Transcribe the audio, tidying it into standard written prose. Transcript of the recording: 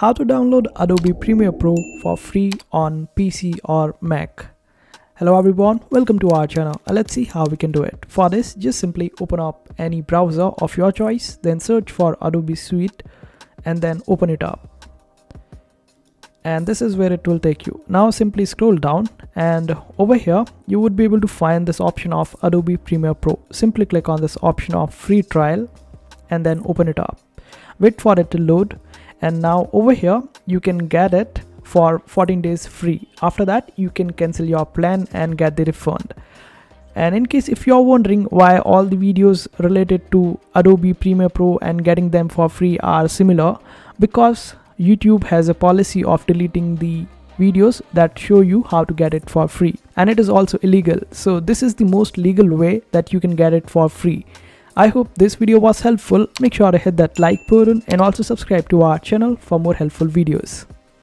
How to download Adobe Premiere Pro for free on PC or Mac. Hello everyone, welcome to our channel. Let's see how we can do it. For this, just simply open up any browser of your choice, then search for Adobe Suite and then open it up. And this is where it will take you. Now simply scroll down and over here you would be able to find this option of Adobe Premiere Pro. Simply click on this option of free trial and then open it up. Wait for it to load, and now over here you can get it for 14 days free. After that you can cancel your plan and get the refund. And in case if you're wondering why all the videos related to Adobe Premiere Pro and getting them for free are similar, because YouTube has a policy of deleting the videos that show you how to get it for free, and it is also illegal. So this is the most legal way that you can get it for free. I hope this video was helpful. Make sure to hit that like button and also subscribe to our channel for more helpful videos.